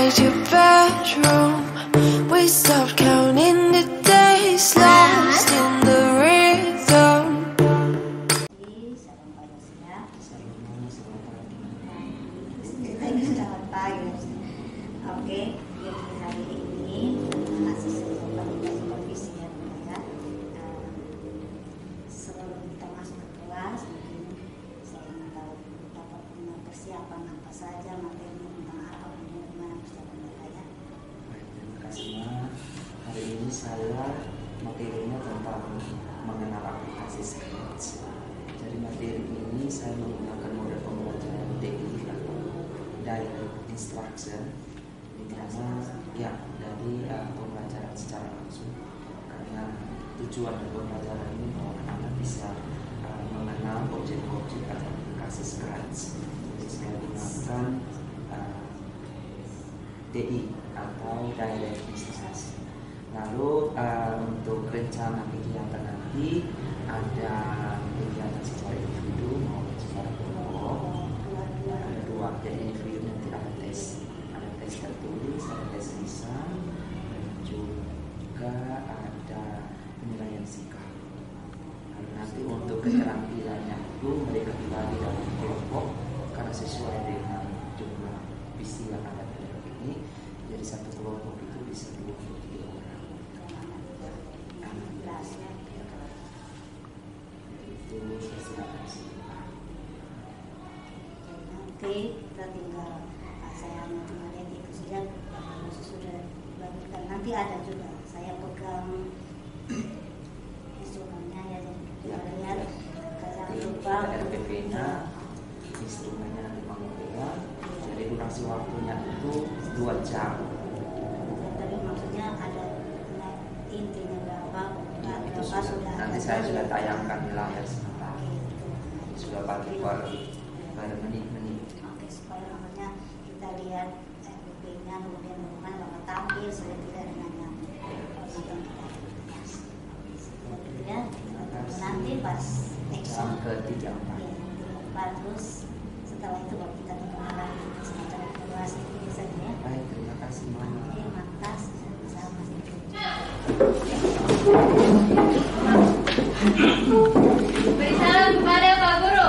inside your bedroom. We stopped counting the days, lost in the rhythm. Selamat pagi. Oke, jadi hari ini masih supervisi ya, sebelum kita masuk ke kelas, mungkin saya ingin tahu Bapak punya persiapan apa saja, materi tentang apa, bagaimana persiapan Bapak ya. Baik, terima kasih Ma. Hari ini saya materinya tentang mengenal aplikasi Scratch. Jadi materi ini saya menggunakan model pembelajaran DI atau Direct Instruction, di mana ya dari pembelajaran secara langsung, karena tujuan dari pembelajaran ini bahwa anak bisa mengenal objek-objek atau aplikasi Scratch. Jadi saya gunakan DI atau Direct Instruction. Lalu untuk rencana kegiatan nanti ada kegiatan secara individu maupun secara kelompok. Ada dua, jadi individu nanti ada tes tertulis, ada tes lisan, dan juga ada penilaian sikap. Lalu nanti untuk keterampilannya itu mereka dibagi dalam kelompok karena sesuai dengan jumlah visi yang ada di dalam ini. Jadi satu kelompok itu bisa 23 orang. Itu silakan sih. Nanti kita tinggal saya tinggal edit saja, sudah bagikan. Nanti ada juga saya pegang instrumennya ya, jadi kita lihat. Jangan lupa RPP-nya, instrumennya nanti mengumpulkan. Jadi durasi waktunya itu 2 jam. Tapi maksudnya ada intinya berapa? Itu sudah, nanti saya sudah tayangkan di layar sebentar. Sudah bagi per menit-menit. Oke, supaya namanya kita lihat RPP-nya, kemudian bagaimana Bapak tampil sudah tidak dengan yang nonton kita. Ya, nanti pas Jam ke-3 terus setelah itu baru kita tinggal lagi semacam evaluasi ini saja ya. Baik, terima kasih Mama. Oke, mantas saya masih Beri salam kepada Pak Guru.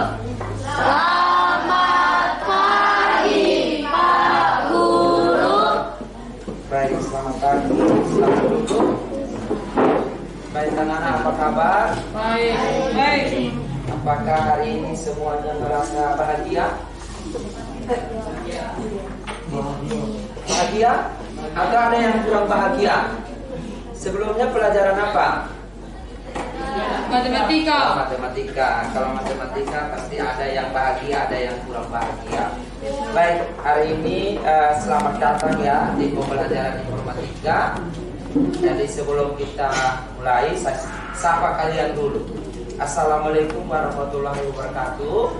Selamat pagi, Pak Guru. Baik, selamat pagi. Selamat duduk. Baik, anak-anak, apa kabar? Baik. Baik. Apakah hari ini semuanya merasa bahagia? Bahagia? Atau ada yang kurang bahagia? Sebelumnya pelajaran apa? Matematika. Matematika. Kalau matematika pasti ada yang bahagia, ada yang kurang bahagia. Baik, hari ini selamat datang ya di pembelajaran informatika. Jadi sebelum kita mulai, saya sapa kalian dulu. Assalamualaikum warahmatullahi wabarakatuh.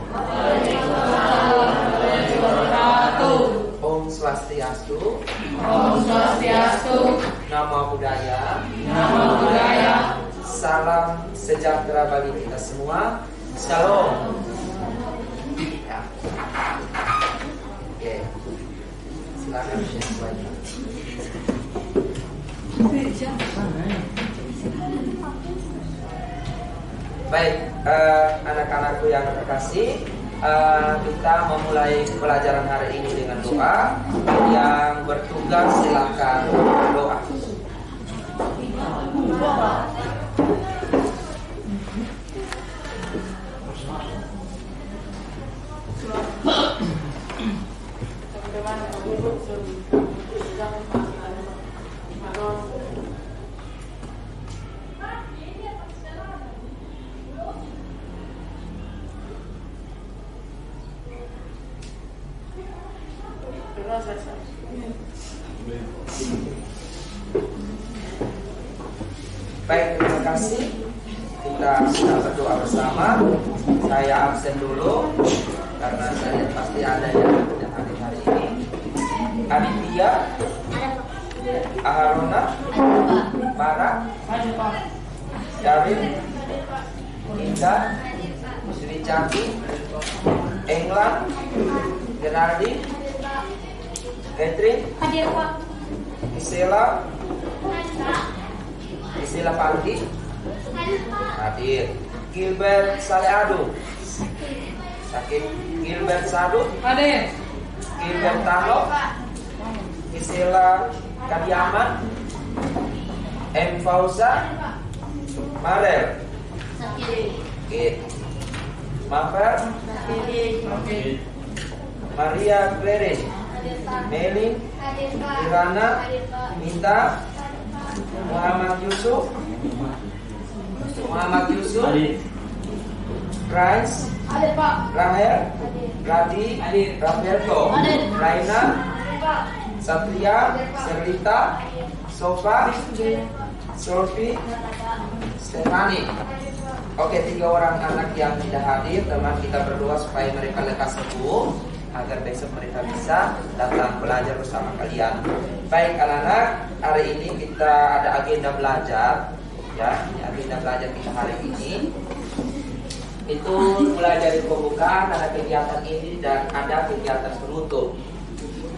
Om Swastiastu. Om Swastiastu. Nama budaya. Nama budaya. Salam sejahtera bagi kita semua. Shalom. Ya. Oke. Silakan semuanya. Baik, anak-anakku yang terkasih, kita memulai pelajaran hari ini dengan doa. Yang bertugas silakan berdoa. Baik, terima kasih. Kita sudah berdoa bersama. Saya absen dulu karena saya pasti ada yang hadir hari ini. Aditya, Aharona, Bara, David, Indah, Sri Cakti, England, Geraldi, Catherine, Hadir Pak. Gisela, Hadir Pak. Pandi, Hadir Pak. hadir. Gilbert Saleado, sakit. Gilbert Sado, Hadir. Gilbert Tano, Gisela Kadiaman, M. Fauza, Marel, Oke. Mafer, Oke. Maria Claren, Meli, Hadir Pak. Irana, Hadir Pak. Minta, Muhammad Yusuf, Christ, Hadir Pak. Rahel, Radi, Rafaelto, Raina, Satria, Serlita, Sofa, Solvi, Stefani. Oke, 3 orang anak yang tidak hadir, teman kita berdoa supaya mereka lekas sembuh agar besok mereka bisa datang belajar bersama kalian. Baik anak-anak, hari ini kita ada agenda belajar. Ya, ini agenda belajar kita hari ini. Itu mulai dari pembukaan, ada kegiatan ini dan ada kegiatan penutup.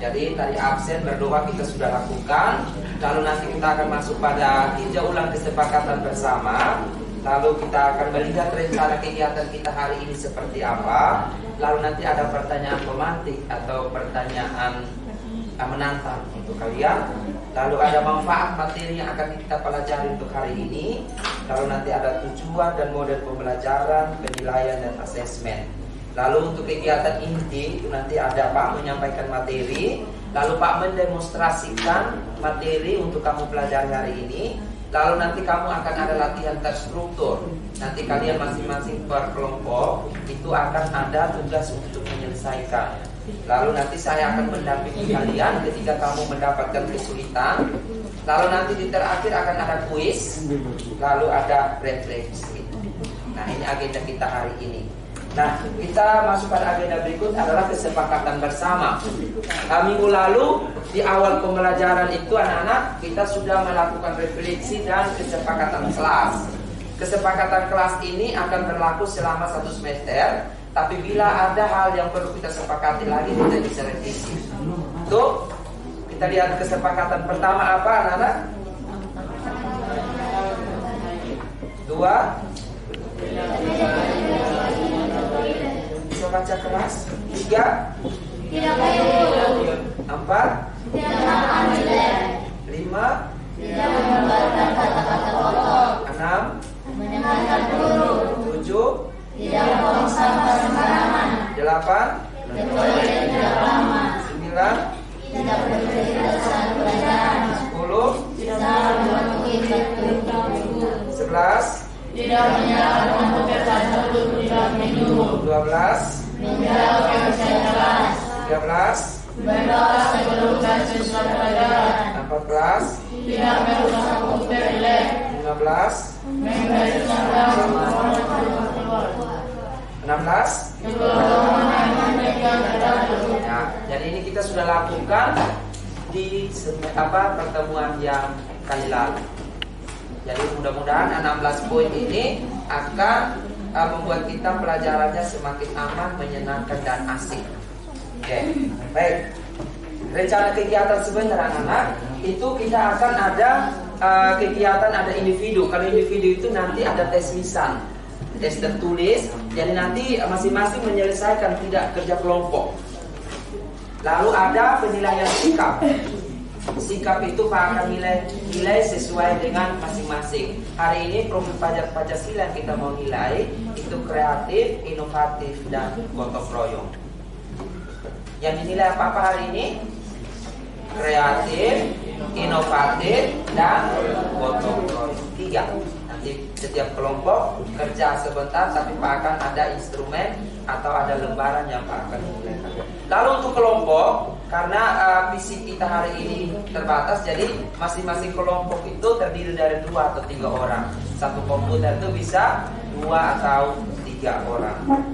Jadi tadi absen berdoa kita sudah lakukan. Lalu nanti kita akan masuk pada tinjau ulang kesepakatan bersama. Lalu kita akan melihat rencana kegiatan kita hari ini seperti apa. Lalu nanti ada pertanyaan pemantik atau pertanyaan menantang untuk kalian. Lalu ada manfaat materi yang akan kita pelajari untuk hari ini. Lalu nanti ada tujuan dan model pembelajaran, penilaian dan asesmen. Lalu untuk kegiatan inti itu nanti ada Pak menyampaikan materi, lalu Pak mendemonstrasikan materi untuk kamu pelajari hari ini. Lalu nanti kamu akan ada latihan terstruktur. Nanti kalian masing-masing per kelompok itu akan ada tugas untuk menyelesaikan. Lalu nanti saya akan mendampingi kalian ketika kamu mendapatkan kesulitan. Lalu nanti di terakhir akan ada kuis. Lalu ada refleksi. Nah, ini agenda kita hari ini. Nah, kita masuk pada agenda berikut adalah kesepakatan bersama. Minggu lalu di awal pembelajaran itu anak-anak kita sudah melakukan refleksi dan kesepakatan kelas. Kesepakatan kelas ini akan berlaku selama 1 semester. Tapi bila ada hal yang perlu kita sepakati lagi, kita bisa revisi. Tuh, kita lihat kesepakatan pertama apa anak-anak? 2. Bisa baca kelas. 3. Tidak perlu. 4. Tidak makan jelek. 5. Tidak menyebarkan kata-kata kotor. 6. Mendengarkan guru. 7. Tidak membuang sampah sembarangan. 8. Bertoilet tidak lama. 9. Tidak bercerita saat pelajaran. 10. Selalu mematuhi ketentuan. 11. Tidak menyerahkan komputer saat duduk di dalam minum. 12. Menjauh kebiasaan kelas. 13. Berdoa sebelum dan sesudah pelajaran. 14. Tidak merusak komputer jelek. 15. Menghindari sampah sembarangan keluar. 16. Nah, jadi ini kita sudah lakukan di pertemuan yang kali lalu. Jadi mudah-mudahan 16 poin ini akan membuat kita pelajarannya semakin aman, menyenangkan dan asik. Oke, baik. Rencana kegiatan sebentar anak-anak itu kita akan ada kegiatan ada individu. Kalau individu itu nanti ada tes lisan, tes tertulis. Jadi nanti masing-masing menyelesaikan, tidak kerja kelompok. Lalu ada penilaian sikap. Sikap itu Pak akan nilai sesuai dengan masing-masing. Hari ini profil pajak Pancasila yang kita mau nilai itu kreatif, inovatif dan gotong royong. Yang dinilai apa hari ini? Kreatif, inovatif dan gotong royong. 3. Nanti setiap kelompok kerja sebentar, tapi Pak akan ada instrumen atau ada lembaran yang Pak akan nilai. Lalu untuk kelompok, karena visi kita hari ini terbatas, jadi masing-masing kelompok itu terdiri dari 2 atau 3 orang. Satu komputer itu bisa 2 atau 3 orang.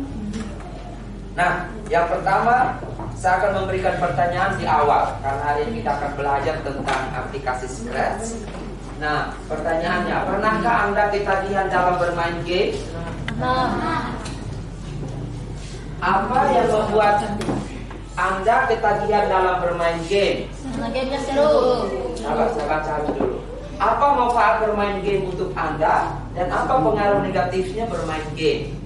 Nah, yang pertama saya akan memberikan pertanyaan di awal, karena hari ini kita akan belajar tentang aplikasi Scratch. Nah, pertanyaannya, pernahkah Anda ketagihan dalam bermain game? Apa yang membuat Anda ketagihan dalam bermain game? Karena gamenya seru. Saya baca dulu. Apa manfaat bermain game untuk Anda dan apa pengaruh negatifnya bermain game?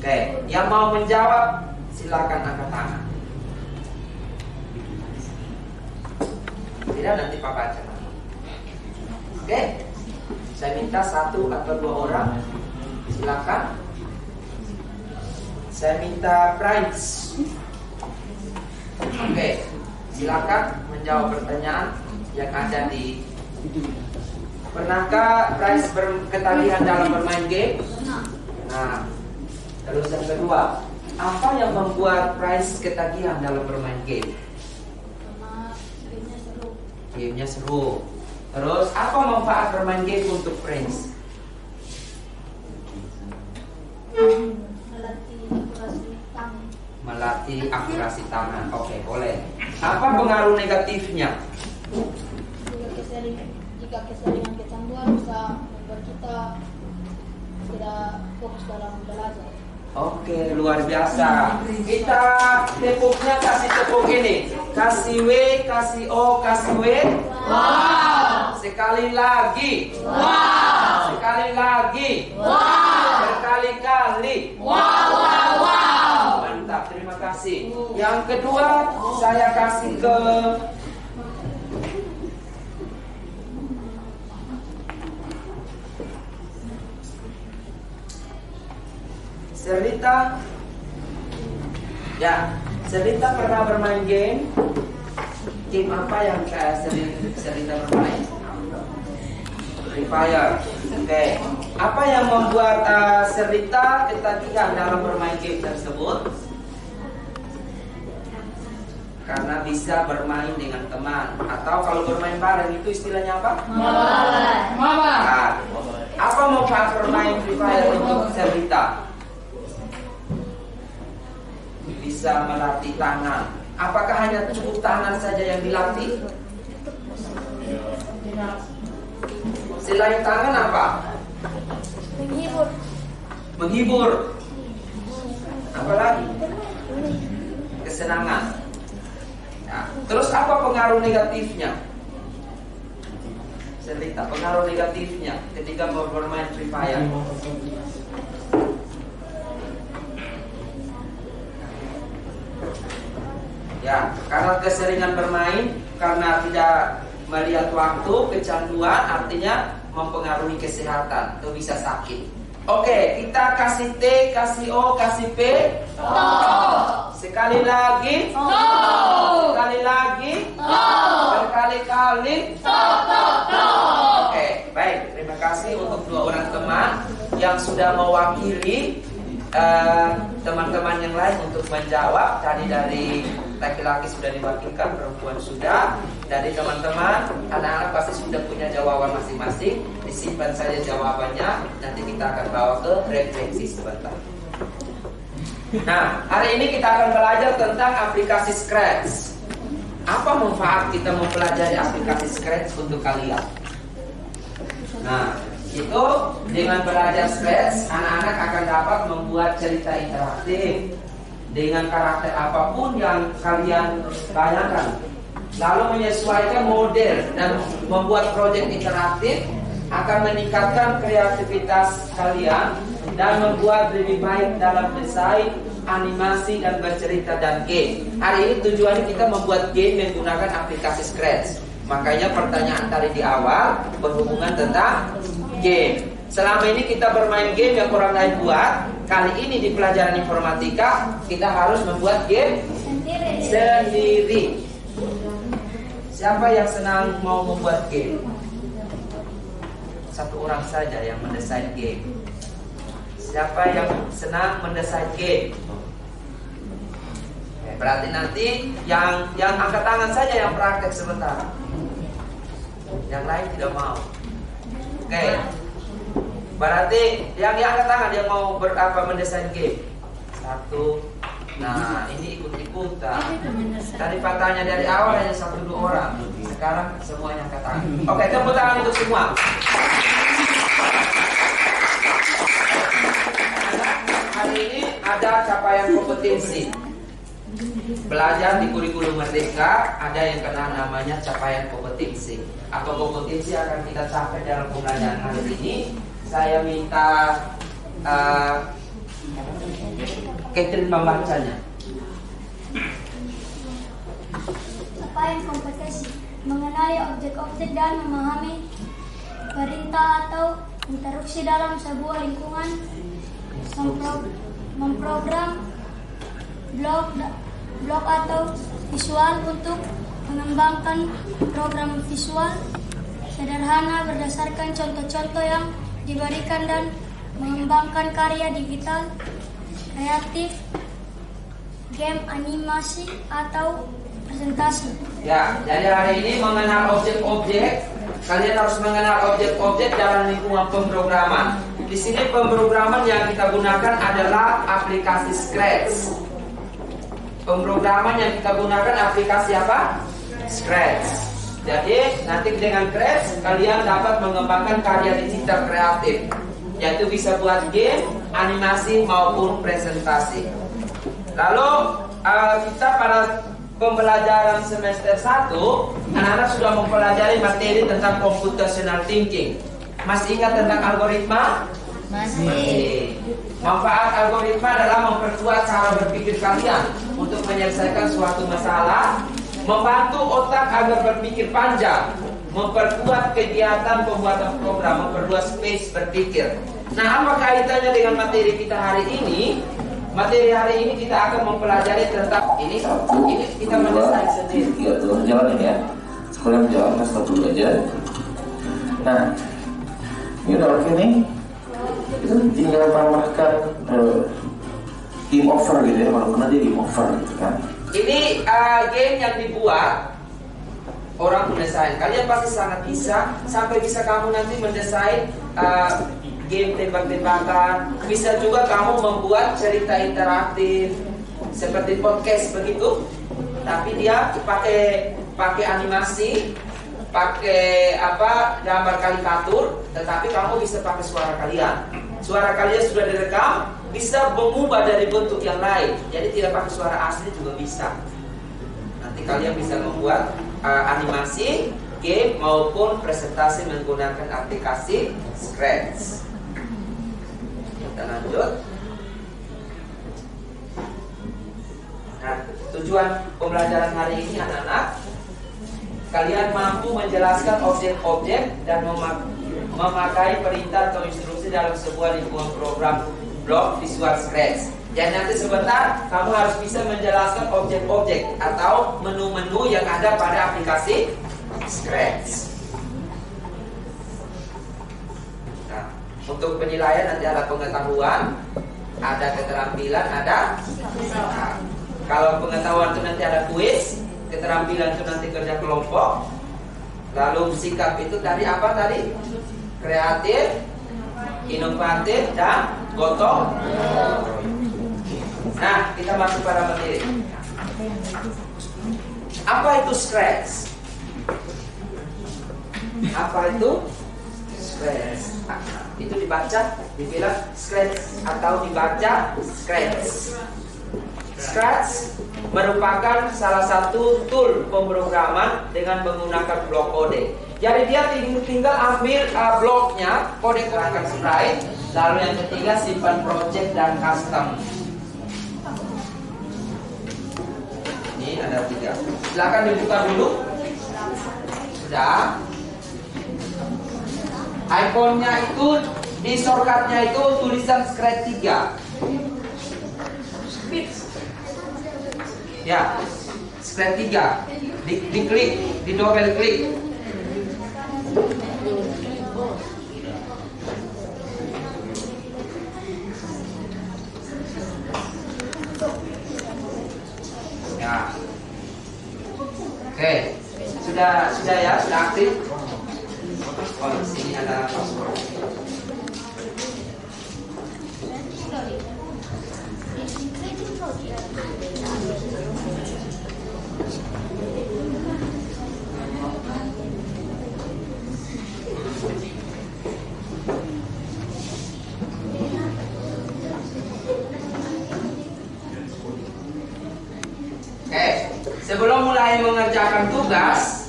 Oke, yang mau menjawab silakan angkat tangan. Tidak, nanti Pak baca. Oke, saya minta 1 atau 2 orang. Silakan. Saya minta Prince. Oke, silakan menjawab pertanyaan yang ada di. Pernahkah Prince ketagihan dalam bermain game? Nah, terus yang kedua, apa yang membuat Prince ketagihan dalam bermain game? Karena gamenya seru. Gamenya seru. Terus apa manfaat bermain game untuk Prince? Melatih akurasi tangan. Oke, boleh. Apa pengaruh negatifnya? Jika keseringan kecanduan bisa membuat kita tidak fokus dalam belajar. Oke, luar biasa. Kita tepuknya kasih tepuk ini. Kasih W, kasih O, kasih W. Wow. Sekali lagi. Wow. Sekali lagi. Wow. Berkali-kali. Wow. Mantap, terima kasih. Yang kedua, saya kasih ke Serlita. Ya, Serlita pernah bermain game. Game apa yang Serlita bermain? Free Fire. Oke. Apa yang membuat Serlita ketagihan dalam bermain game tersebut? Karena bisa bermain dengan teman. Atau kalau bermain bareng itu istilahnya apa? Mama. Nah, apa manfaat bermain Free Fire untuk Serlita? Bisa melatih tangan. Apakah hanya cukup tangan saja yang dilatih? Selain tangan apa? Menghibur. Apa lagi? Kesenangan. Nah, terus apa pengaruh negatifnya? Serlita, pengaruh negatifnya ketika bermain Free Fire. Ya, karena keseringan bermain, karena tidak melihat waktu, kecanduan, artinya mempengaruhi kesehatan atau bisa sakit. Oke, kita kasih T, kasih O, kasih P. Sekali lagi. Sekali lagi. Berkali-kali. Oke, baik. Terima kasih untuk 2 orang teman yang sudah mewakili teman-teman yang lain untuk menjawab. Tadi dari laki-laki sudah diwakilkan, perempuan sudah. Dari teman-teman, anak-anak pasti sudah punya jawaban masing-masing. Disimpan saja jawabannya. Nanti kita akan bawa ke refleksi sebentar. Nah, hari ini kita akan belajar tentang aplikasi Scratch. Apa manfaat kita mempelajari aplikasi Scratch untuk kalian? Nah, itu dengan belajar Scratch, anak-anak akan dapat membuat cerita interaktif dengan karakter apapun yang kalian bayangkan, lalu menyesuaikan model dan membuat proyek interaktif akan meningkatkan kreativitas kalian dan membuat lebih baik dalam desain, animasi, dan bercerita dan game. Hari ini tujuannya kita membuat game menggunakan aplikasi Scratch. Makanya pertanyaan tadi di awal berhubungan tentang game. Selama ini kita bermain game yang orang lain buat. Kali ini di pelajaran informatika kita harus membuat game sendiri. Siapa yang senang mau membuat game? 1 orang saja yang mendesain game. Siapa yang senang mendesain game? Berarti nanti yang angkat tangan saja yang praktek sebentar. Yang lain tidak mau. Oke. Berarti yang angkat tangan yang mau mendesain game. 1. Nah, ini ikut-ikutan. Tadi faktanya dari awal hanya 1-2 orang. Sekarang semuanya angkat tangan. Oke, tepuk tangan untuk semua. Hari ini ada capaian kompetensi. belajar di kurikulum Merdeka ada yang kena namanya capaian kompetensi. Apa kompetensi akan kita capai dalam pembelajaran hari ini? Saya minta Catherine membacanya. Capaian kompetensi mengenali objek-objek dan memahami perintah atau interaksi dalam sebuah lingkungan, memprogram blog atau visual untuk mengembangkan program visual sederhana berdasarkan contoh-contoh yang diberikan dan mengembangkan karya digital, kreatif, game, animasi, atau presentasi. Ya, jadi hari ini mengenal objek-objek. Kalian harus mengenal objek-objek dalam lingkungan pemrograman. Di sini pemrograman yang kita gunakan adalah aplikasi Scratch. Pemrograman yang kita gunakan aplikasi apa? Scratch. Jadi nanti dengan Scratch kalian dapat mengembangkan karya digital kreatif, yaitu bisa buat game, animasi maupun presentasi. Lalu kita pada pembelajaran semester 1, anak-anak sudah mempelajari materi tentang computational thinking. Masih ingat tentang algoritma? Masih. Manfaat algoritma adalah memperkuat cara berpikir kalian untuk menyelesaikan suatu masalah, membantu otak agar berpikir panjang, memperkuat kegiatan pembuatan program, memperluas space berpikir. Nah, apa kaitannya dengan materi kita hari ini? Materi hari ini kita akan mempelajari tentang ini kita mendesain sendiri. Tiga tuh jalanin ya. Sekalian jalankan satu dulu aja. Nah, ini udah oke nih. Itu tinggal tambahkan game over gitu ya. Kalau pernah dia game over gitu kan. Ini game yang dibuat orang mendesain. Kalian pasti sangat bisa, sampai bisa kamu nanti mendesain game tembak-tembakan. Bisa juga kamu membuat cerita interaktif seperti podcast begitu, tapi dia pakai animasi, pakai gambar karikatur, tetapi kamu bisa pakai suara kalian. Suara kalian sudah direkam, bisa mengubah dari bentuk yang lain. Jadi tidak pakai suara asli juga bisa. Nanti kalian bisa membuat animasi, game maupun presentasi menggunakan aplikasi Scratch. Kita lanjut. Nah, tujuan pembelajaran hari ini anak-anak, kalian mampu menjelaskan objek-objek dan memakai perintah atau instruksi dalam sebuah lingkungan program blok visual Scratch. Dan nanti sebentar kamu harus bisa menjelaskan objek-objek atau menu-menu yang ada pada aplikasi Scratch. Nah, untuk penilaian nanti ada pengetahuan, ada keterampilan, ada kalau pengetahuan itu nanti ada kuis, keterampilan itu nanti kerja kelompok, lalu sikap itu tadi apa tadi? Kreatif, inovatif, dan gotong. Nah, kita masuk pada materi. Apa itu Scratch? Apa itu Scratch? Itu dibilang Scratch atau dibaca Scratch. Scratch merupakan salah satu tool pemrograman dengan menggunakan blok kode. Jadi dia tinggal ambil bloknya, kode akan sprite, lalu yang ketiga simpan project dan custom. Ini ada 3. Silakan dibuka dulu. Sudah. Ikonnya itu di shortcutnya itu tulisan Scratch 3. Ya, Scratch 3. Diklik, di double klik. Ya. Oke. Sudah ya, sudah aktif. Oh, di sini ada password. sebelum mulai mengerjakan tugas,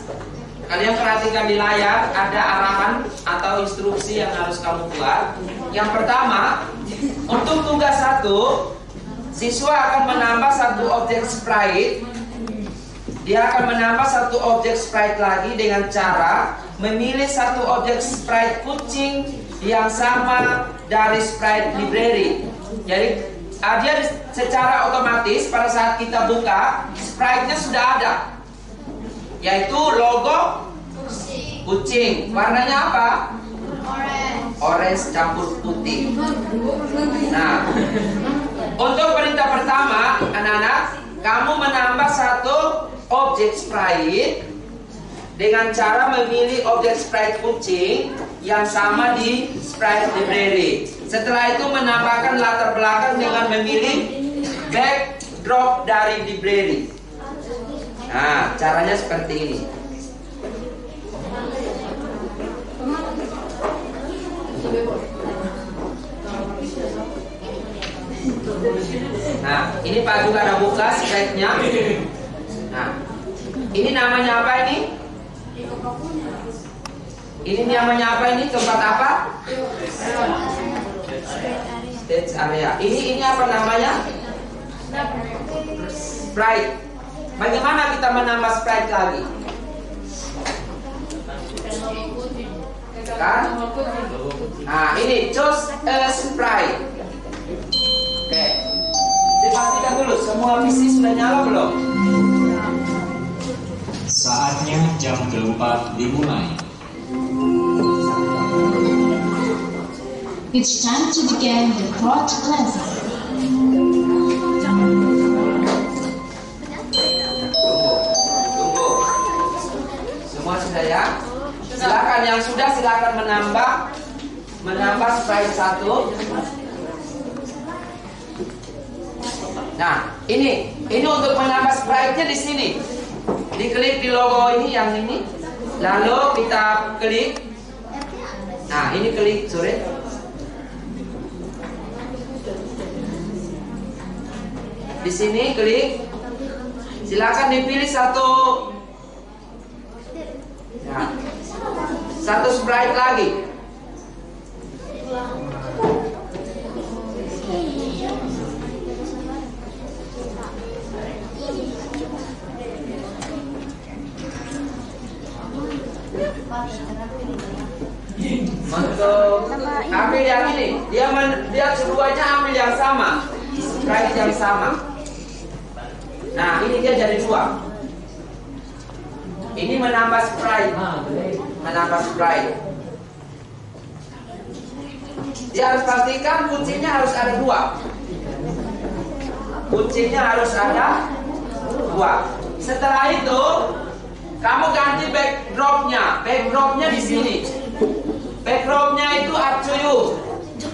kalian perhatikan di layar ada arahan atau instruksi yang harus kamu buat. Yang pertama, untuk tugas 1, siswa akan menambah satu objek sprite. Dia akan menambah satu objek sprite lagi dengan cara memilih satu objek sprite kucing yang sama dari sprite library. Jadi dia secara otomatis pada saat kita buka, sprite-nya sudah ada, yaitu logo kucing. Warnanya apa? Orange campur putih. Nah, untuk perintah pertama, anak-anak, kamu menambah satu objek sprite dengan cara memilih objek sprite kucing yang sama di sprite library. Setelah itu menambahkan latar belakang dengan memilih backdrop dari library. Nah, caranya seperti ini. Nah, ini Pak juga ada buka sprite-nya. Nah, ini namanya apa ini? Ini namanya apa ini? Tempat apa? Stage area. Ini apa namanya? Sprite. Bagaimana kita menambah sprite lagi? Kan? Nah, ini choose a sprite. Oke. Dipastikan dulu semua PC sudah nyala belum? Saatnya jam keempat dimulai. It's time to begin the thought classes. Tunggu. Semua sudah ya? Silakan yang sudah silakan menambah sprite 1. Nah, ini untuk menambah sprite-nya di sini. Diklik di logo ini, yang ini. Lalu kita klik. Nah, ini klik, sorry. Di sini klik. Silakan dipilih satu. Nah, satu sprite lagi. Untuk ambil yang ini, dia keduanya ambil yang sama, sprite yang sama. Nah, ini dia jadi 2. Ini menambah sprite. Dia harus pastikan kucingnya harus ada 2. Setelah itu, kamu ganti backdropnya. Backdropnya di sini. Backdropnya itu up to you.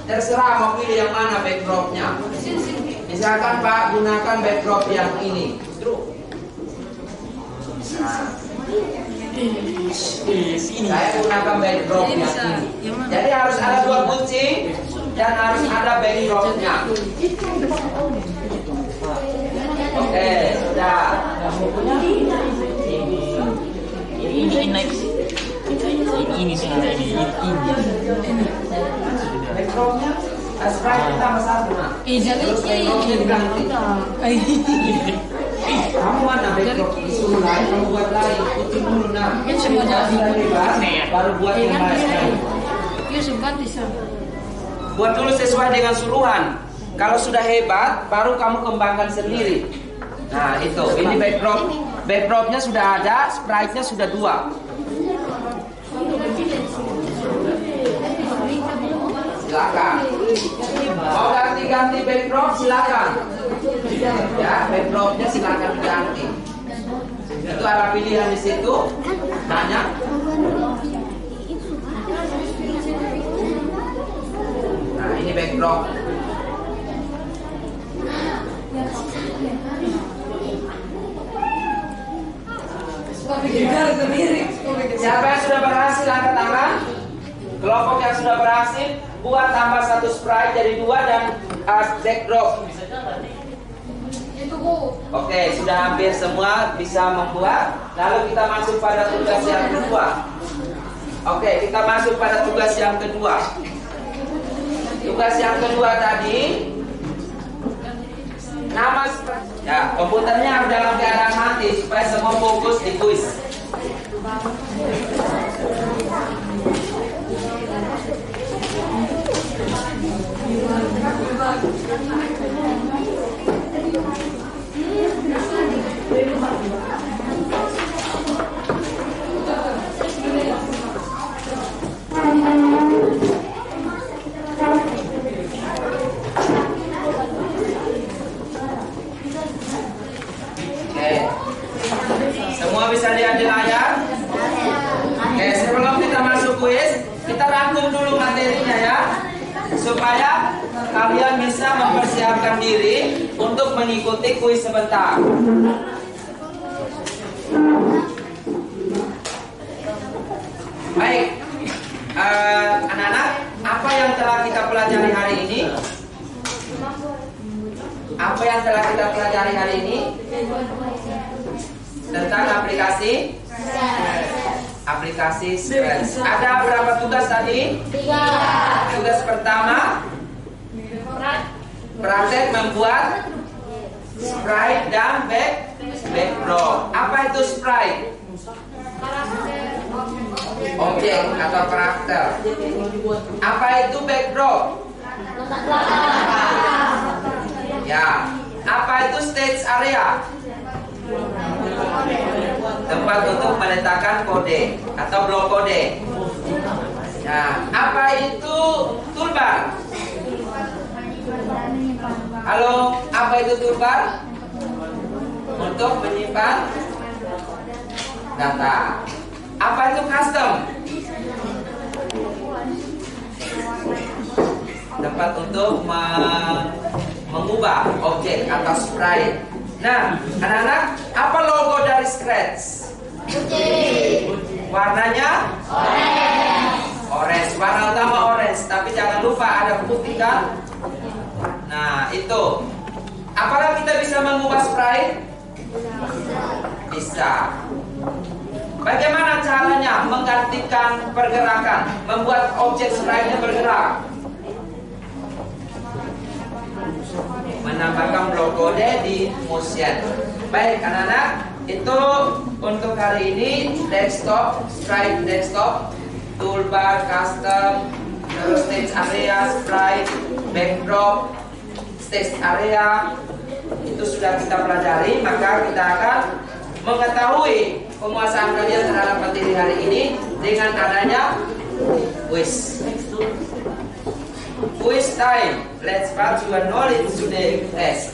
Terserah mau pilih yang mana backdropnya. Misalkan Pak gunakan backdrop yang ini. Nah, saya gunakan backdrop yang ini. Jadi harus ada 2 kucing dan harus ada backdropnya. Oke, sudah. Ini backdropnya sprite kita satu. Kamu mana backdrop? Disuruh lain, kamu buat lain. Kucing dulu nah. Baru buat yang lain. Buat dulu sesuai dengan suruhan. Kalau sudah hebat, baru kamu kembangkan sendiri. Nah itu, ini backdropnya sudah ada, sprite-nya sudah 2. Silakan. Mau ganti backdrop silakan. Ya, backdropnya silakan diganti. Itu ada pilihan di situ. Banyak. Nah, ini backdrop. Siapa yang sudah berhasil angkat tangan? Kelompok yang sudah berhasil buat tambah 1 sprite jadi 2 dan backdrop. Itu Bu. Oke, sudah hampir semua bisa membuat. Lalu kita masuk pada tugas yang kedua. Oke, kita masuk pada tugas yang kedua. Tugas yang kedua tadi, nama ya, komputernya harus dalam keadaan mati supaya semua fokus di kuis. Semua bisa lihat di layar? Oke, sebelum kita masuk kuis, kita rangkum dulu materinya ya, supaya kalian bisa mempersiapkan diri untuk mengikuti kuis sebentar. Baik, anak-anak, apa yang telah kita pelajari hari ini? Apa yang telah kita pelajari hari ini? Tentang aplikasi Scratch. Ada berapa tugas tadi? 3. Tugas pertama, praktek membuat sprite dan background. Apa itu sprite? Objek atau karakter. Apa itu background? Ya. Apa itu stage area? Tempat untuk meletakkan kode atau blok kode. Nah, apa itu toolbar? Halo, apa itu toolbar? Untuk menyimpan data. Apa itu custom? Tempat untuk mengubah objek atau sprite. Nah, anak-anak, apa logo dari Scratch? Putih. Warnanya? Orange. Warna utama orange, tapi jangan lupa ada putih kan? Nah, itu. Apakah kita bisa mengubah sprite? Bisa. Bagaimana caranya menggantikan pergerakan, membuat objek sprite-nya bergerak? Menambahkan blok kode di motion. Baik anak-anak, itu untuk hari ini desktop, sprite desktop, toolbar, custom, terus stage area, sprite, backdrop, stage area, itu sudah kita pelajari. Maka kita akan mengetahui penguasaan kalian terhadap materi hari ini dengan adanya quiz. Quiz time. Let's start your knowledge today test.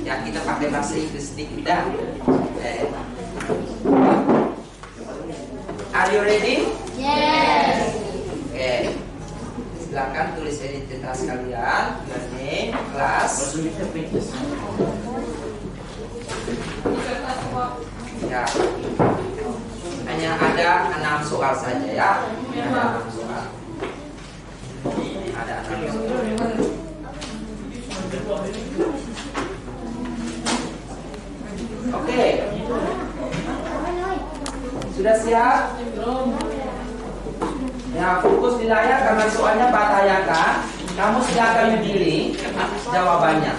Ya, kita pakai bahasa Inggris sedikit dah. Are you ready? Yes. Oke. Silakan tulis identitas kalian, your name, kelas. Ya. Hanya ada 6 soal saja ya. Ada 6 soal. Ada 6 soal. Oke. Sudah siap? Ya, fokus di layar karena soalnya batayakan. Kamu silakan memilih jawabannya.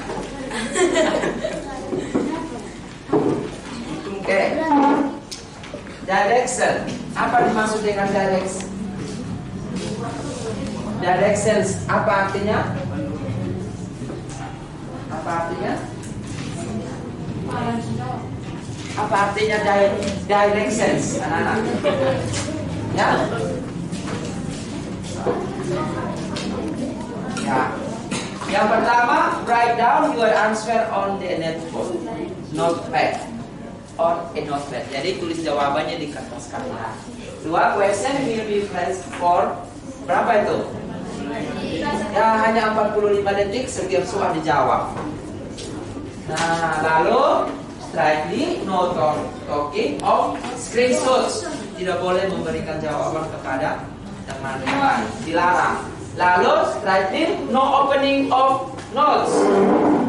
Oke. Direction. Apa dimaksud dengan direction? Directions apa artinya? Apa artinya? Apa artinya directions, anak-anak? Ya. Ya. Yang pertama, write down your answer on the notepad or a notepad. Jadi tulis jawabannya di kertas kalian. Dua, question will be placed for berapa itu? Ya, hanya 45 detik setiap soal dijawab. Nah, lalu strictly no talking of screenshots. Tidak boleh memberikan jawaban kepada teman-teman, dilarang. Lalu strictly no opening of notes.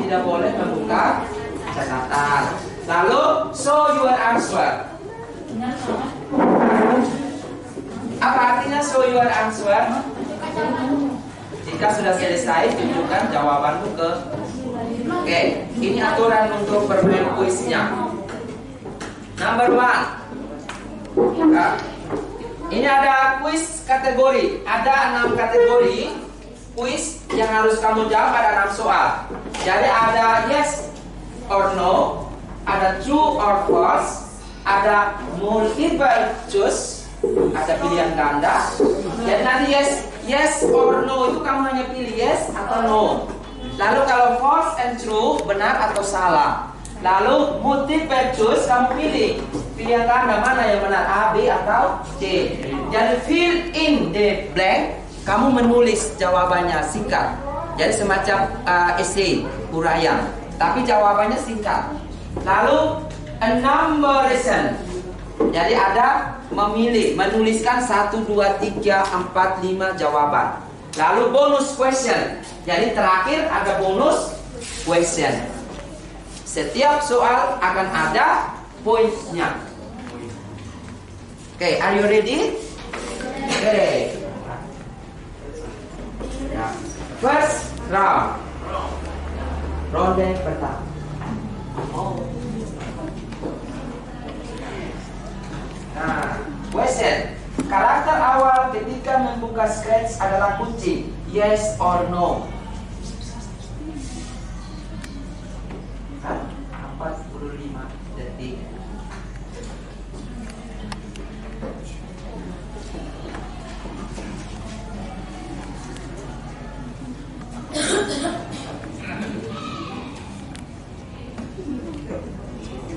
Tidak boleh membuka catatan. Lalu show your answer. Apa artinya show your answer? Jika sudah selesai, tunjukkan jawabanmu ke. Oke, ini aturan untuk bermain kuisnya. Number 1. Nah, ini ada kuis kategori. Ada 6 kategori kuis yang harus kamu jawab. Ada 6 soal. Jadi ada yes or no, ada true or false, ada multiple choice, ada pilihan ganda. Jadi nanti yes or no itu kamu hanya pilih yes atau no. Lalu kalau false and true, benar atau salah. Lalu multiple choice, kamu pilih pilihan ganda mana yang benar, A, B atau C. Jadi fill in the blank, kamu menulis jawabannya singkat. Jadi semacam essay, uraian, tapi jawabannya singkat. Lalu enumeration, jadi ada memilih, menuliskan 1, 2, 3, 4, 5 jawaban. Lalu bonus question, jadi terakhir ada bonus question. Setiap soal akan ada poinnya. Oke, are you ready? Oke. Ya. First round. Ronde pertama. Nah, question. Karakter awal ketika membuka scratch adalah kunci. Yes or no? 45 detik.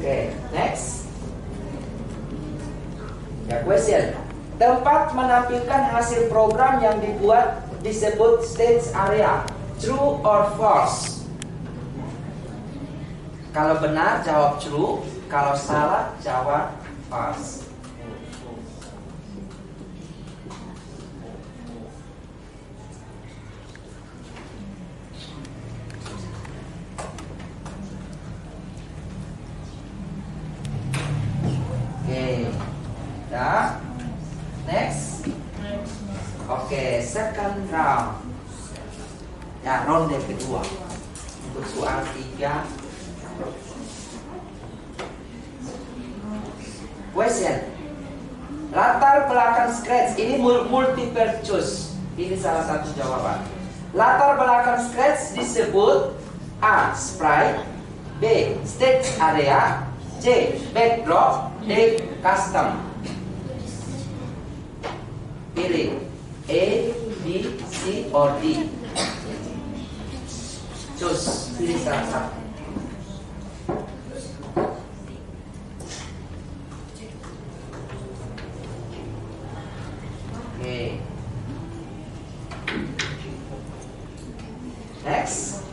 Oke, next. Ya, question. Tempat menampilkan hasil program yang dibuat disebut stage area. True or false? Kalau benar jawab true, kalau salah jawab false. Oke, ya. Next. Oke, second round. Ya, ronde kedua. Untuk soal 3. Question. Latar belakang scratch ini multiple choice. Ini salah satu jawaban. Latar belakang scratch disebut A. Sprite, B. Stage area, C. Backdrop, D. Custom. Pilih A, B, C, or D. Choose. Pilih salah satu. Oke. Next.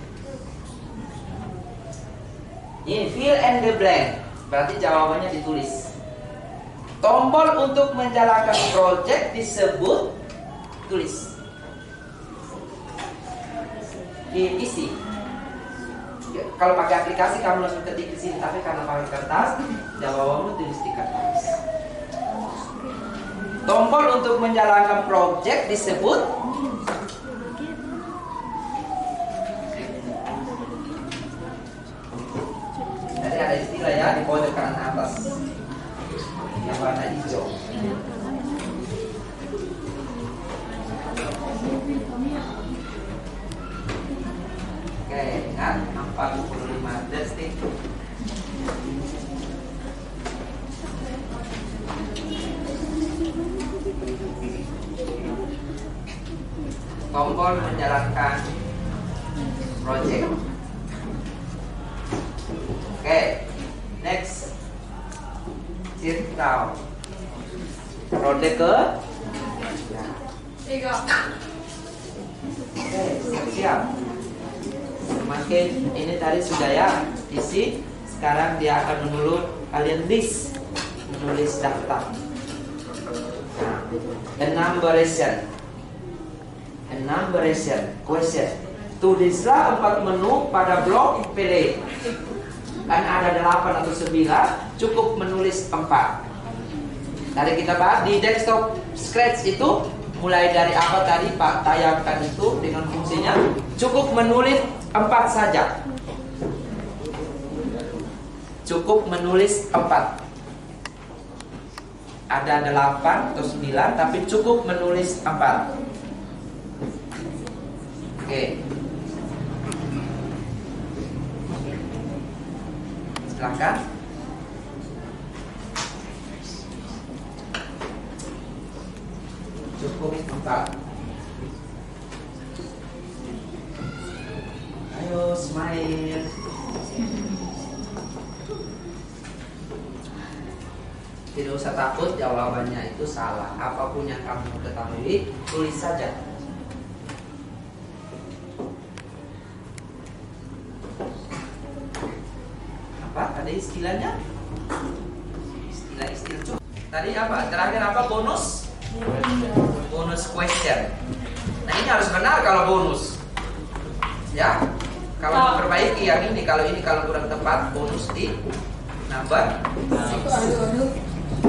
Ini fill in the blank. Berarti jawabannya ditulis. Tombol untuk menjalankan project disebut, tulis. Diisi. Kalau pakai aplikasi kamu langsung ketik di sini, tapi karena pakai kertas, jawabanmu tulis di kertas. Tombol untuk menjalankan project disebut, jadi ada istilah ya di pojok kanan atas yang warna hijau. Oke, ingat 45 detik. Tombol menjalankan project. Oke, next. Sit down. Ronde ke 3. Oke, siap. Semakin ini tadi sudah ya isi. Sekarang dia akan kalian menulis daftar. Enumeration. Question. Tulislah 4 menu pada blok pilih. Karena ada 8 atau 9, cukup menulis 4. Tadi kita bahas di desktop Scratch itu mulai dari apa tadi Pak tayangkan itu dengan fungsinya cukup menulis 4 saja. Cukup menulis 4. Ada 8 atau 9 tapi cukup menulis 4. Oke. Silakan. Cukup 4. Ayo smile. Tidak usah takut jawabannya itu salah. Apapun yang kamu ketahui, tulis saja. Apa? Ada istilahnya? Istilah-istilah cukup. Tadi apa? Terakhir apa? Bonus? Bonus question. Nah ini harus benar kalau bonus. Ya. Kalau diperbaiki yang ini, kalau kurang tepat, bonus di number.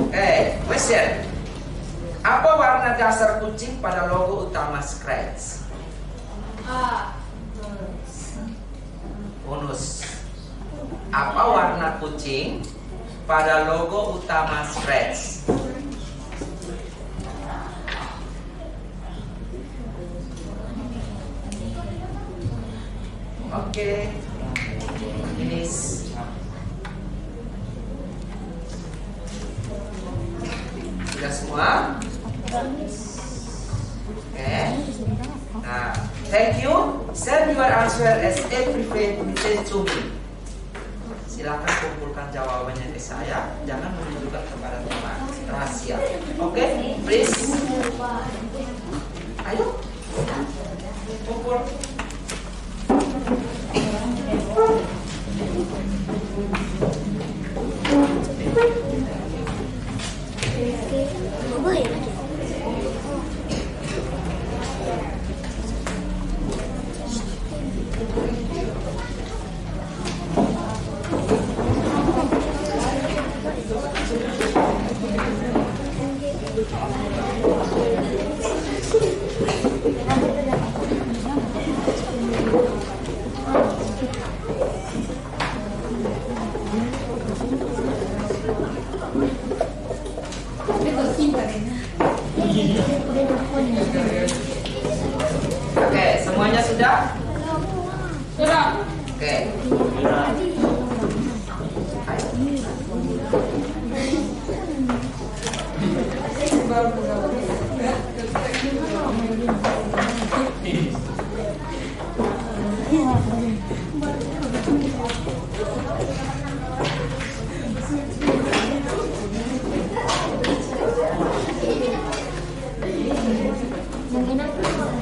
Oke, question. Apa warna dasar kucing pada logo utama Scratch? Bonus. Apa warna kucing pada logo utama Scratch? Oke. Finish. Sudah semua? Oke. Nah, thank you. Send your answer as every message to me. Silakan kumpulkan jawabannya ke saya. Jangan menunjukkan kepada teman. Rahasia. Oke, please. Ayo. Kumpul. Oke, semuanya sudah? Sudah. Oke.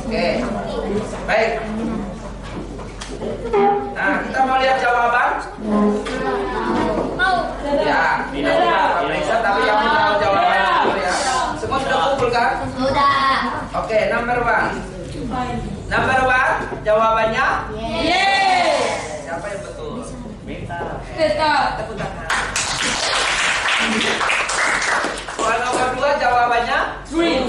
Oke, baik. Nah, kita mau lihat jawaban. Ya, kita periksa tapi yang tahu jawabannya dulu ya. Semua sudah kumpul kan? Sudah. Oke, number 1. Number 1, jawabannya? Yes. Siapa yang betul? Beta. Tepuk tangan. Soal nomor 2, jawabannya? True.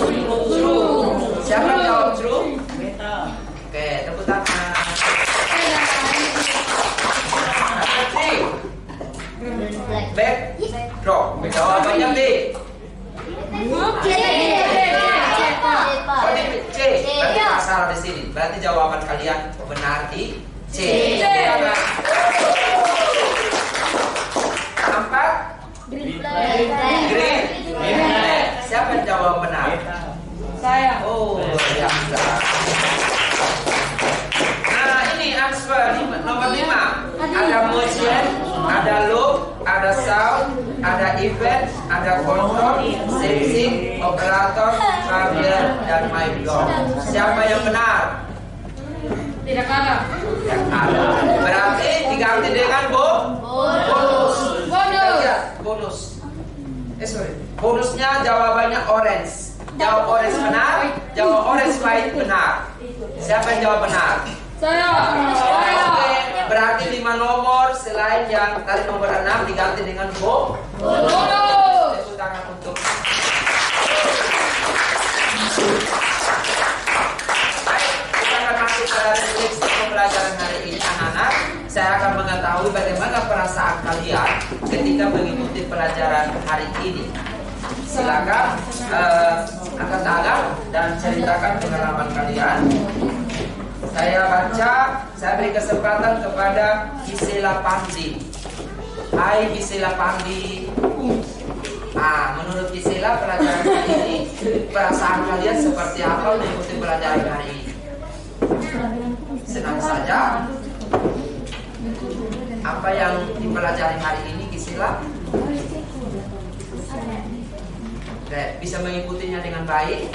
Siapa yang jawab true? Beta. Oke, tepuk tangan. Backdrop. Jawabannya B. C. Berarti masalah di sini. Berarti jawaban kalian benar di C. Empat. Green. Siapa yang jawab benar? Saya. Oh, ya sudah. Nah, ini answer nomor 5. Ada motion, ada loop, ada sound, ada event, ada control, sensing, operator, hardware, dan my blog. Siapa yang benar? Tidak ada. Tidak ada. Berarti diganti dengan bonus. Bonus. Bonusnya jawabannya orange. Jawab orange benar, jawab orange white benar. Siapa yang jawab benar? Saya. Oke, berarti 5 nomor selain yang tadi nomor 6 diganti dengan bonus. Tepuk tangan untuk. Baik, kita akan masuk pada refleksi pembelajaran hari ini, anak-anak. Saya akan mengetahui bagaimana perasaan kalian ketika mengikuti pelajaran hari ini. Silakan angkat tangan dan ceritakan pengalaman kalian. Saya beri kesempatan kepada Gisela Pandi. Hai Gisela Pandi. Menurut Gisela, pelajaran hari ini, perasaan kalian seperti apa mengikuti pelajaran hari ini? Senang saja. Apa yang dipelajari hari ini, Gisela? Bisa mengikutinya dengan baik?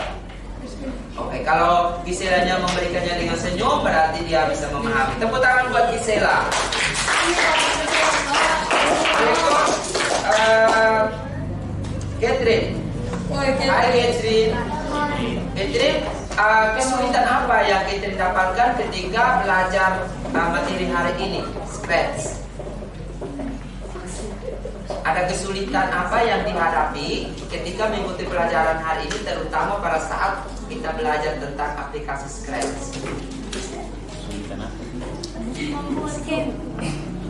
Oke, kalau Giselanya memberikannya dengan senyum, berarti dia bisa memahami. Tepuk tangan buat Gisela. Berikut Catherine. Hai Catherine. Catherine, kesulitan apa yang Catherine dapatkan ketika belajar materi hari ini? Scratch. Ada kesulitan apa yang dihadapi ketika mengikuti pelajaran hari ini, terutama pada saat kita belajar tentang aplikasi Scratch?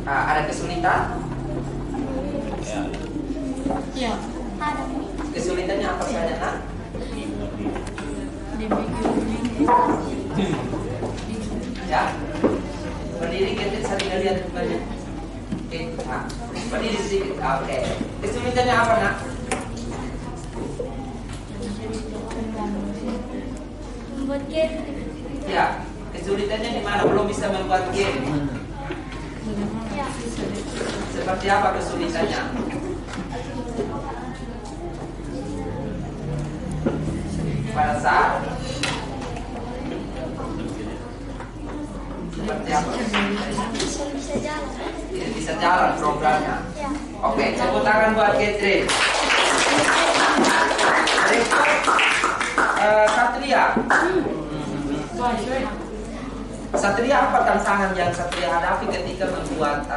Ada kesulitan? Ya. Kesulitannya apa saja, nak? Ya, berdiri kita sering lihat banyak. Berdiri sedikit. Oke. Kesulitannya apa, nak? Membuat game. Ya, kesulitannya di mana? Belum bisa membuat game. Ya. Seperti apa kesulitannya? Pada saat seperti apa? Bisa jalan. Tidak bisa jalan programnya. Ya. Oke, tepuk tangan buat Catherine. Satria. Satria, apa tantangan yang Satria hadapi ketika membuat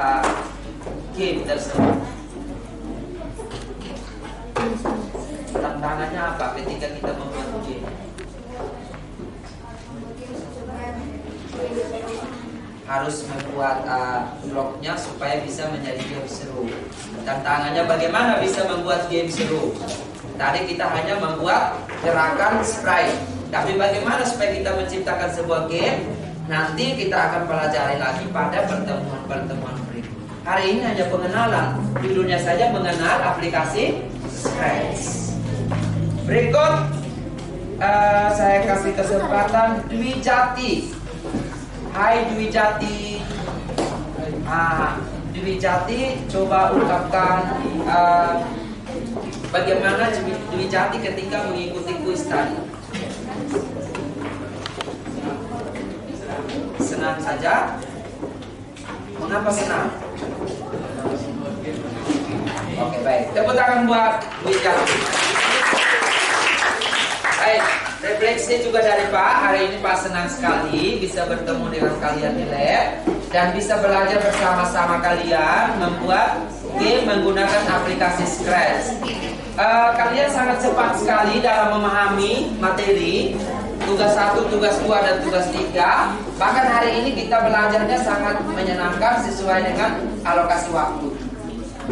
game tersebut? Tantangannya apa ketika kita membuat game? Harus membuat blognya supaya bisa menjadi game seru. Tantangannya bagaimana bisa membuat game seru? Tadi kita hanya membuat gerakan sprite, tapi bagaimana supaya kita menciptakan sebuah game? Nanti kita akan pelajari lagi pada pertemuan-pertemuan berikut. Hari ini hanya pengenalan, judulnya saja mengenal aplikasi Scratch. Berikut saya kasih kesempatan Dwi Jati. Hai Dwi Jati. Dwi Jati, coba ungkapkan bagaimana Dwi Jati ketika mengikuti kuis tadi. Senang saja. Mengapa senang? Oke, baik. Tepuk tangan buat Dwi Jati. Baik, refleksi juga dari Pak. Hari ini Pak senang sekali bisa bertemu dengan kalian di lab dan bisa belajar bersama-sama kalian membuat game menggunakan aplikasi Scratch. Kalian sangat cepat sekali dalam memahami materi tugas 1, tugas 2, dan tugas 3. Bahkan hari ini kita belajarnya sangat menyenangkan sesuai dengan alokasi waktu.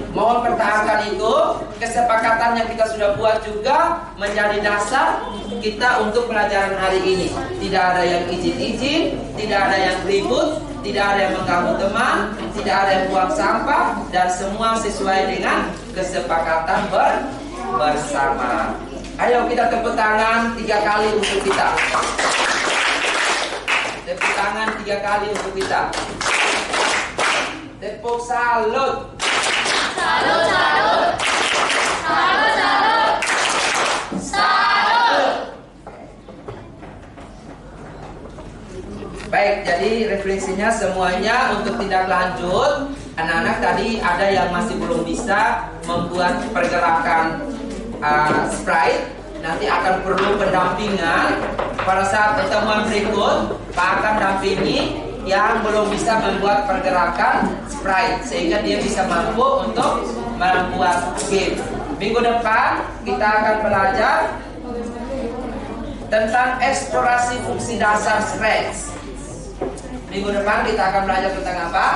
Mohon pertahankan itu. Kesepakatan yang kita sudah buat juga menjadi dasar kita untuk pelajaran hari ini. Tidak ada yang izin-izin, tidak ada yang ribut, tidak ada yang mengganggu teman, tidak ada yang buang sampah, dan semua sesuai dengan kesepakatan bersama. Ayo kita tepuk tangan 3 kali untuk kita. Tepuk tangan 3 kali untuk kita. Tepuk salut. Salut, salut. Salut, salut. Salut. Baik, jadi refleksinya semuanya untuk tindak lanjut. Anak-anak tadi ada yang masih belum bisa membuat pergerakan sprite. Nanti akan perlu pendampingan. Pada saat pertemuan berikut, Pak akan dampingi yang belum bisa membuat pergerakan sprite sehingga dia bisa mampu untuk membuat game. Minggu depan kita akan belajar tentang eksplorasi fungsi dasar Scratch. Minggu depan kita akan belajar tentang apa?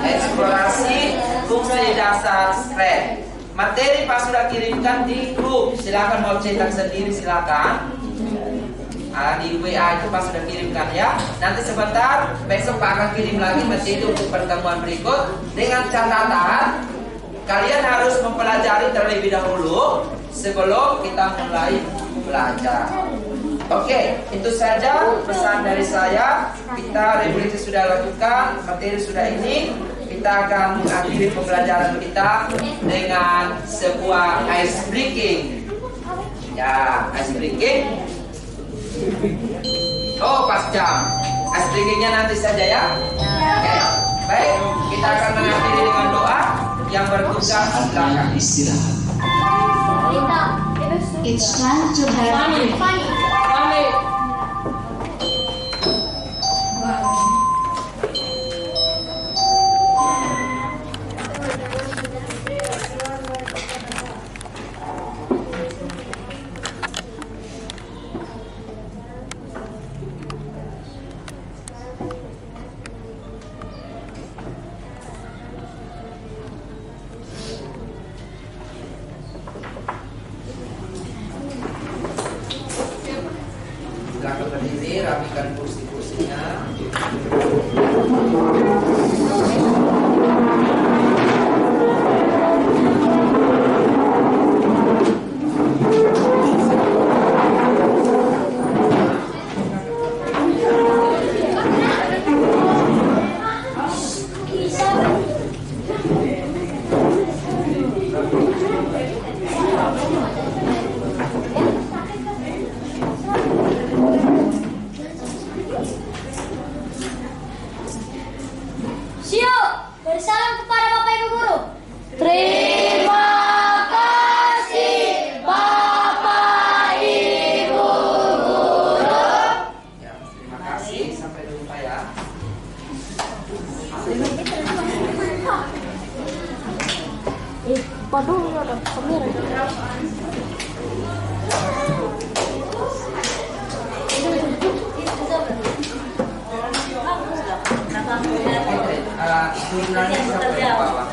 Eksplorasi fungsi dasar Scratch. Materi Pak sudah kirimkan di grup. Silakan mau cetak sendiri silakan. Di WA itu Pak sudah kirimkan ya. Nanti sebentar besok Pak akan kirim lagi materi untuk pertemuan berikut dengan catatan kalian harus mempelajari terlebih dahulu sebelum kita mulai belajar. Oke, itu saja pesan dari saya. Kita revisi sudah lakukan, materi sudah ini. Kita akan mengakhiri pembelajaran kita dengan sebuah ice breaking. Ya, ice breaking. Oh, pas jam. Ice breakingnya nanti saja ya. Oke, baik. Kita akan mengakhiri dengan doa yang bertugas di belakang. Istirahat. It's time to have Silakan berdiri, rapikan kursi-kursinya. Bersalam kepada Bapak Ibu Guru. Terima kasih Bapak Ibu Guru. Ya, terima kasih. Sampai jumpa ya. Padahal ada kamera. Turunannya sampai ke bawah.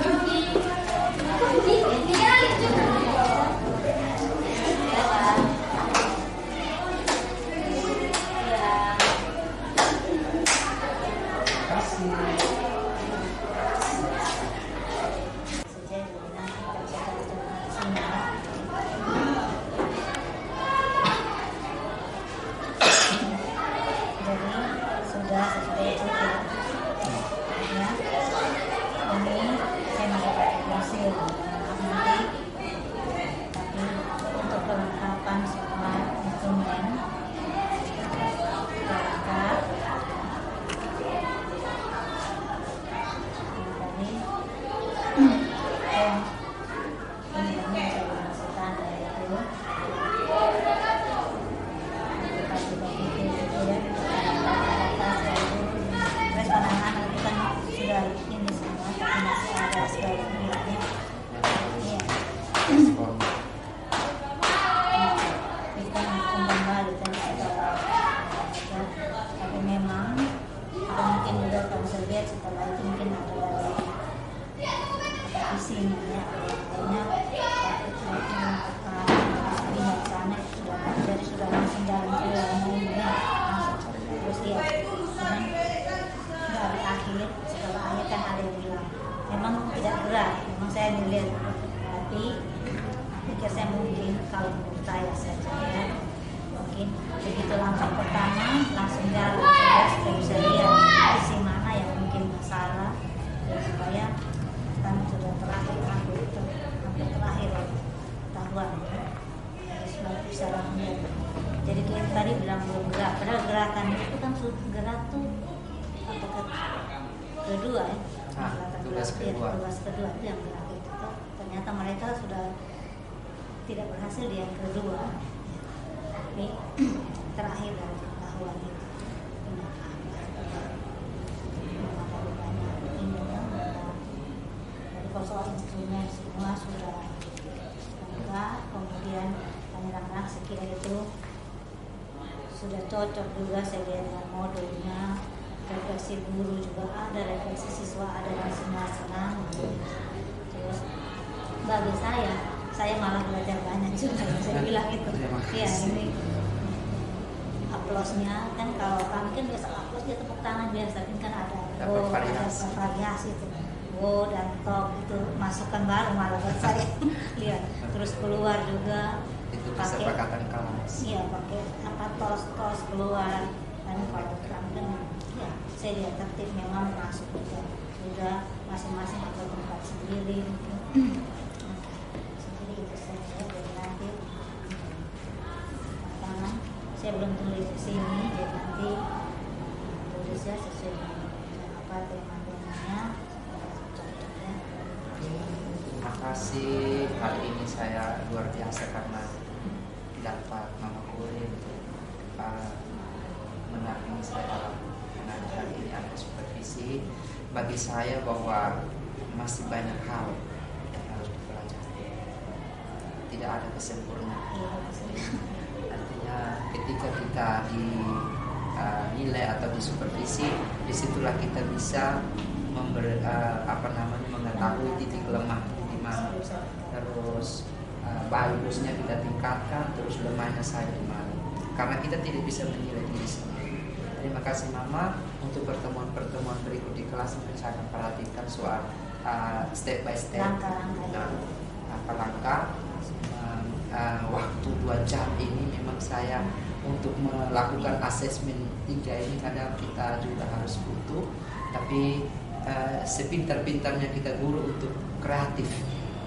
Jadi kita tadi bilang belum gerak, padahal gerakan itu kan gerak tuh kedua ya. Tugas kedua itu yang gerak itu. Ternyata mereka sudah tidak berhasil di yang kedua. Ini terakhir dari tahuan itu. dokumen semua sudah lengkap. Kemudian anak-anak sekira itu sudah cocok juga saya lihat dengan modulnya. Refleksi guru juga ada, refleksi siswa ada, dan semua senang. Terus bagi saya malah belajar banyak juga. Saya bilang itu, ya ini aplausnya kan, kalau kami kan biasa aplaus dia tepuk tangan biasa, ini kan ada variasi itu, dan top itu masukan baru malah buat saya. Lihat, terus keluar juga Itu pakai kesepakatan kelas. iya, pakai tos keluar, dan kalau kami kan ya saya lihat tertib memang masuk juga, sudah masing-masing ada tempat sendiri. Sendiri itu saya jadi nanti tangan saya belum tulis di sini, jadi nanti tulisnya sesuai dengan apa tema-temanya. Terima kasih, hari ini saya luar biasa karena dapat Mama Kuri untuk menampingi saya dalam mengajar ini, ada supervisi. Bagi saya bahwa masih banyak hal yang harus dipelajari, tidak ada kesempurnaan. Artinya ketika kita dinilai atau disupervisi, disitulah kita bisa mengetahui titik lemah di mana, terus bagusnya kita tingkatkan, terus lemahnya saya di mana, karena kita tidak bisa menilai diri sendiri. Terima kasih Mama untuk pertemuan-pertemuan berikut di kelas. Mungkin saya akan perhatikan soal step by step, langkah-langkah. Waktu 2 jam ini memang saya untuk melakukan asesmen 3 ini kadang kita juga harus butuh, tapi sepintar-pintarnya kita guru untuk kreatif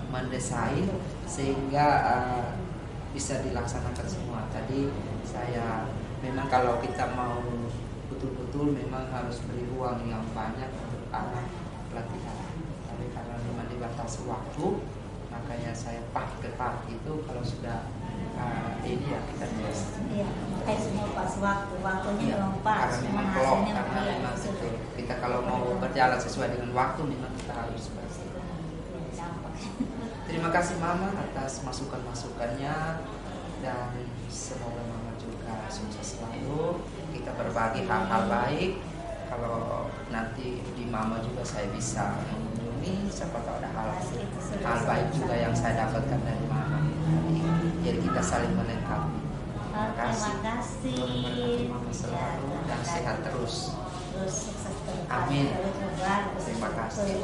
mendesain sehingga bisa dilaksanakan semua. Tadi saya memang kalau kita mau betul-betul memang harus beri ruang yang banyak untuk anak pelatihan, tapi karena memang dibatasi waktu, makanya saya ketat itu kalau sudah ini ya kita tes. Iya, kayak semua pas waktunya memang pas. Karena memang klop, karena memang itu kita kalau mau berjalan sesuai dengan waktu memang kita harus bersih. Terima kasih Mama atas masukan-masukannya, dan semoga Mama juga sukses selalu. Kita berbagi hal-hal baik. Kalau nanti di Mama juga saya bisa mengunjungi, siapa tahu ada hal baik juga yang saya dapatkan dari Mama. Jadi kita saling melengkapi. Terima kasih. Mama selalu dan sehat terus. Terus sukses terus. Amin. Terus Terima kasih.